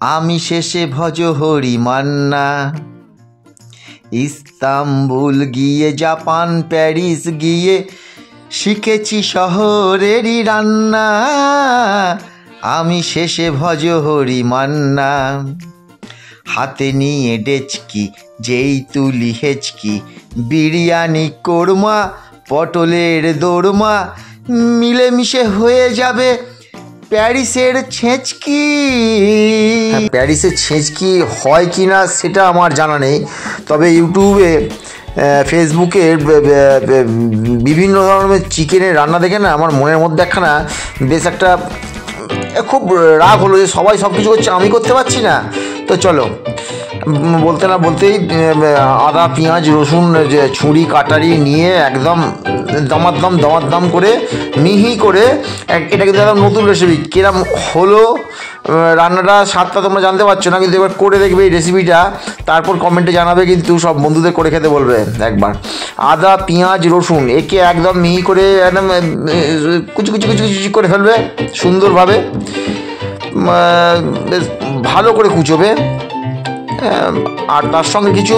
আমি শেষে ভজ হরি মান্না। ইস্তাম্বুল গিয়ে জাপান প্যারিস গিয়ে শিখেছি শহরেরই রান্না। আমি শেষে ভজ হরি মান্না। হাতে নিয়ে ডেচকি যেই তুলি হেচকি, বিরিয়ানি কোরমা পটলের দোরমা, মিলেমিশে হয়ে যাবে প্যারিসের ছেঁচকি। প্যারিসের ছেঁচকি হয় কি না সেটা আমার জানা নেই, তবে ইউটিউবে ফেসবুকে বিভিন্ন ধরনের চিকেনের রান্না দেখে না আমার মনের মধ্যে একখানা বেশ একটা খুব রাগ হলো যে সবাই সব কিছু করছে, আমি করতে পারছি না। তো চলো, বলতে না বলতেই আদা পেঁয়াজ রসুন ছুরি কাটারি নিয়ে একদম দমাদ্দম করে মিহি করে, এটা কিন্তু একদম নতুন রেসিপি। কিরম হলো রান্নাটা স্বাদটা তোমরা জানতে পারছো না, কিন্তু এবার করে দেখবে এই রেসিপিটা, তারপর কমেন্টে জানাবে, কিন্তু সব বন্ধুদের করে খেতে বলবে একবার। আদা পেঁয়াজ রসুন একে একদম মিহি করে একদম কুচি কুচি কুচি কুচি করে ফেলবে সুন্দরভাবে, বেশ ভালো করে কুচোবে। আর তার সঙ্গে কিছু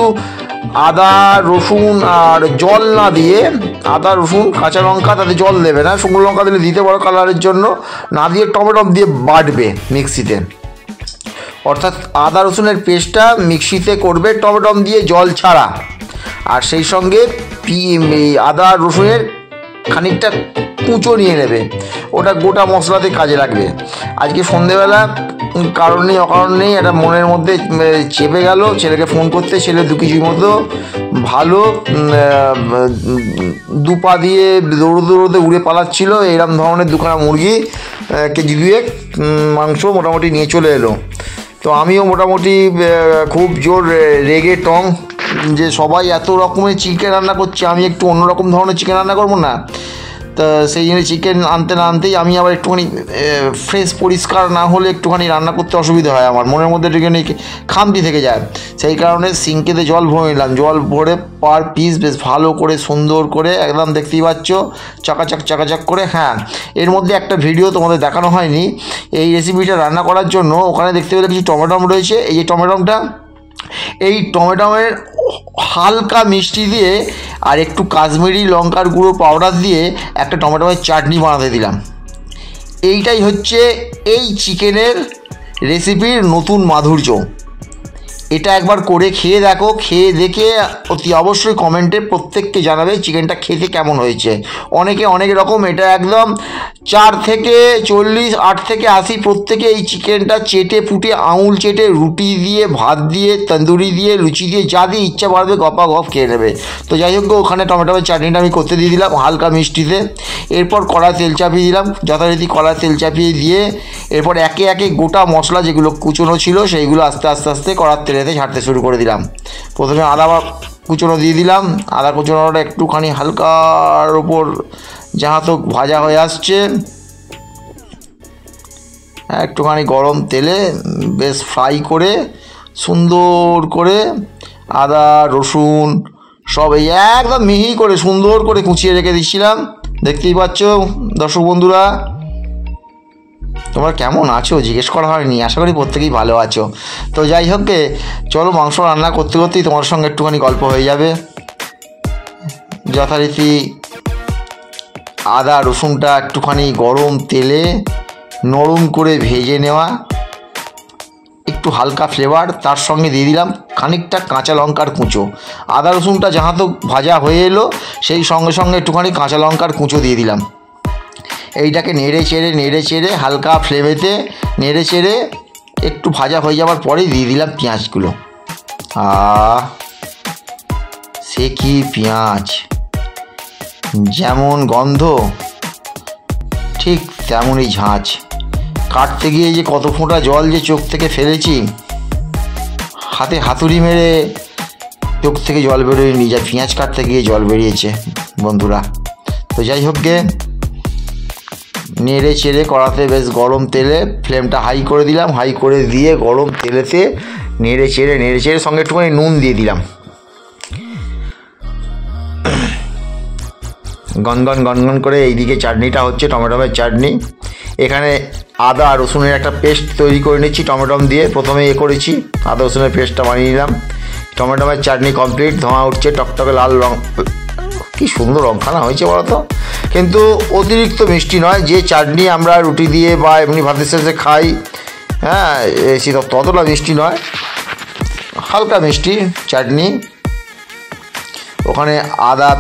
আদা রসুন আর জল না দিয়ে, আদা রসুন কাঁচা লঙ্কা, তাতে জল দেবে না, শুকনো লঙ্কা দিলে দিতে পারো কালারের জন্য, না দিয়ে টমেটো দিয়ে বাটবে মিক্সিতে। অর্থাৎ আদা রসুনের পেস্টটা মিক্সিতে করবে টমেটো দিয়ে জল ছাড়া, আর সেই সঙ্গে আদা রসুনের খানিকটা কুচো নিয়ে নেবে, ওটা গোটা মশলাতে কাজে লাগবে। আজকে সন্ধেবেলা কারণ নেই অকারণ নেই এটা মনের মধ্যে চেপে গেল ছেলেকে ফোন করতে, ছেলে 2 কেজির মতো ভালো দুপা দিয়ে দৌড়োতে উড়ে পালাচ্ছিল, এরকম ধরনের 2খানা মুরগি কেজি 2 মাংস মোটামুটি নিয়ে চলে এলো। তো আমিও মোটামুটি খুব জোর রেগে টং যে সবাই এত রকমের চিকেন রান্না করছে, আমি একটু অন্যরকম ধরনের চিকেন রান্না করবো না। তা সেই জন্য চিকেন আনতে না আনতেই আমি আবার একটুখানি ফ্রেশ পরিষ্কার না হলে একটুখানি রান্না করতে অসুবিধা হয়, আমার মনের মধ্যে একটুখানি খামতি থেকে যায়। সেই কারণে সিঙ্কেতে জল ভরে নিলাম, জল ভরে পার পিস বেশ ভালো করে সুন্দর করে একদম দেখতেই পাচ্ছ চাকাচাক করে। হ্যাঁ, এর মধ্যে একটা ভিডিও তোমাদের দেখানো হয়নি, এই রেসিপিটা রান্না করার জন্য ওখানে দেখতে পেলে কিছু টমেটম রয়েছে। এই যে এই টমেটোমের হালকা মিষ্টি দিয়ে আর একটু কাশ্মীরি লঙ্কার গুঁড়ো পাউডার দিয়ে একটা টমেটোমের চাটনি বানাতে দিলাম। এইটাই হচ্ছে এই চিকেনের রেসিপির নতুন মাধুর্য। এটা একবার করে খেয়ে দেখো, খেয়ে দেখে অতি অবশ্যই কমেন্টে প্রত্যেককে জানাবে চিকেনটা খেতে কেমন হয়েছে। অনেকে অনেক রকম, এটা একদম 4 থেকে 40 8 থেকে 80 প্রত্যেকে এই চিকেনটা চেটে পুটে আঙুল চেটে রুটি দিয়ে ভাত দিয়ে তন্দুরি দিয়ে লুচি দিয়ে যা দিয়ে ইচ্ছা পারবে গপা গপ খেয়ে নেবে। তো যাই হোক, ওখানে টমেটোর চাটনিটা আমি করতে দিয়ে দিলাম হালকা মিষ্টিতে। এরপর কড়ায় তেল চাপিয়ে দিলাম, যথারীতি কড়ায় তেল চাপিয়ে দিয়ে এরপর একে একে গোটা মশলা যেগুলো কুচোনো ছিল সেইগুলো আস্তে আস্তে কড়ার তেলেতে ছাড়তে শুরু করে দিলাম। প্রথমে আদা কুচোনো দিয়ে দিলাম, আদা কুচোনোটা একটুখানি হালকার ওপর যাহা তো ভাজা হয়ে আসছে, একটুখানি গরম তেলে বেশ ফ্রাই করে সুন্দর করে আদা রসুন সব এই একদম মিহি করে সুন্দর করে কুচিয়ে রেখে দিচ্ছিলাম। দেখতেই পাচ্ছ দর্শক বন্ধুরা, তোমরা কেমন আছো জিজ্ঞেস করা হয়নি, আশা করি প্রত্যেকেই ভালো আছো। তো যাই হোক, চলো মাংস রান্না করতে করতেই তোমার সঙ্গে একটুখানি গল্প হয়ে যাবে। যথারীতি আদা রসুনটা একটুখানি গরম তেলে নরম করে ভেজে নেওয়া, একটু হালকা ফ্লেভার, তার সঙ্গে দিয়ে দিলাম খানিকটা কাঁচা লঙ্কার কুঁচো। আদা রসুনটা যাহা তো ভাজা হয়ে এলো, সেই সঙ্গে সঙ্গে একটুখানি কাঁচা লঙ্কার কুঁচো দিয়ে দিলাম। এইটাকে নেড়ে চেড়ে হালকা ফ্লেমেতে নেড়ে চেড়ে একটু ভাজা হয়ে যাওয়ার পরেই দিয়ে দিলাম পেঁয়াজগুলো। সে কি পেঁয়াজ, যেমন গন্ধ ঠিক তেমনই ঝাঁঝ। কাটতে গিয়ে যে কত ফোঁটা জল যে চোখ থেকে ফেলেছি, হাতে হাতুড়ি মেরে চোখ থেকে জল বেরোয়নি, যা পেঁয়াজ কাটতে গিয়ে জল বেরিয়েছে বন্ধুরা। তো যাই হোক, নেড়ে চেড়ে কড়াতে বেশ গরম তেলে ফ্লেমটা হাই করে দিলাম, হাই করে দিয়ে গরম তেলেতে নেড়ে চেড়ে সঙ্গে একটুখানি নুন দিয়ে দিলাম। গনগন করে এইদিকে চাটনিটা হচ্ছে টমেটোমের চাটনি। এখানে আদা রসুনের একটা পেস্ট তৈরি করে নিচ্ছি টমেটম দিয়ে। প্রথমে করেছি, আদা রসুনের পেস্টটা বানিয়ে নিলাম। টমেটোমের চাটনি কমপ্লিট, ধোঁয়া উঠছে, টকটকে লাল রং, কি সুন্দর রংখানা হয়েছে বলো তো। কিন্তু অতিরিক্ত মিষ্টি নয়, যে চাটনি আমরা রুটি দিয়ে বা এমনি ভাতের সাথে খাই, হ্যাঁ, সেটা ততটা মিষ্টি নয়, হালকা মিষ্টি চাটনি। ওখানে আদা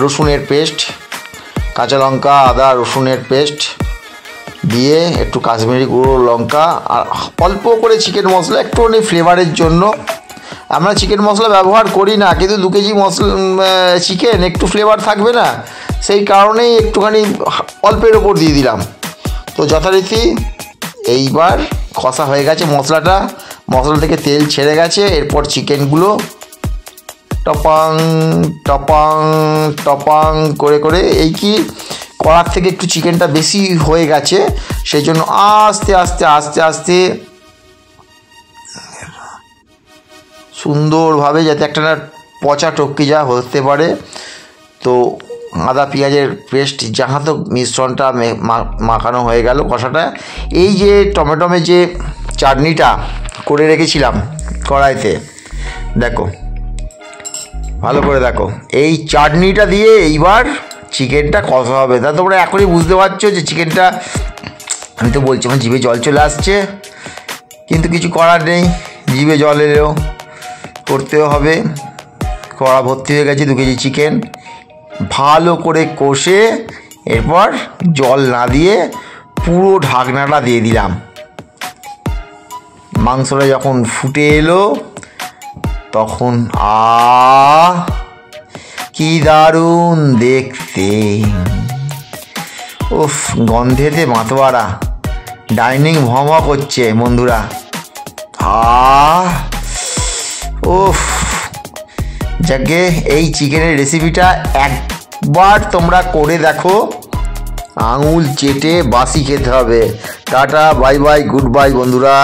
রসুনের পেস্ট, কাঁচা লঙ্কা, আদা রসুনের পেস্ট দিয়ে একটু কাশ্মীরি গুঁড়ো লঙ্কা আর অল্প করে চিকেন মশলা, একটুখানি ফ্লেভারের জন্য। আমরা চিকেন মশলা ব্যবহার করি না, কিন্তু 2 কেজি চিকেন একটু ফ্লেভার থাকবে না, সেই কারণেই একটুখানি অল্পের ওপর দিয়ে দিলাম। তো যথারীতি এইবার কষা হয়ে গেছে মশলা থেকে তেল ছেড়ে গেছে। এরপর চিকেনগুলো টপাং টপাং টপাং করে করে, এই কি কড়ার থেকে একটু চিকেনটা বেশি হয়ে গেছে, সেই জন্য আস্তে আস্তে আস্তে আস্তে সুন্দরভাবে, যাতে একটা না পচা টপকে যা হতে পারে। তো আদা পেঁয়াজের পেস্ট যাহা তো মিশ্রণটা মাখানো হয়ে গেল কষাটা। এই যে টমেটোমের যে চাটনিটা করে রেখেছিলাম কড়াইতে, দেখো ভালো করে দেখো, এই চাটনিটা দিয়ে এইবার চিকেনটা কষা হবে। তা তোমরা এখনই বুঝতে পারছো যে চিকেনটা, আমি তো বলছি আমার জিভে জল চলে আসছে, কিন্তু কিছু করার নেই, জিভে জল এলেও করতেও হবে। কড়া ভর্তি হয়ে গেছে 2 কেজি চিকেন, ভালো করে কষে এরপর জল না দিয়ে পুরো ঢাকনাটা দিয়ে দিলাম। মাংসটা যখন ফুটে এলো তখন কি দারুণ দেখতে, উফ, গন্ধেতে মাতোয়ারা, ডাইনিং ভম করছে বন্ধুরা। উফ, যাকে এই চিকেনের রেসিপিটা একবার তোমরা করে দেখো, আঙুল চেটে বাসি খেতে হবে। Tata, bye bye, good bye বন্ধুরা।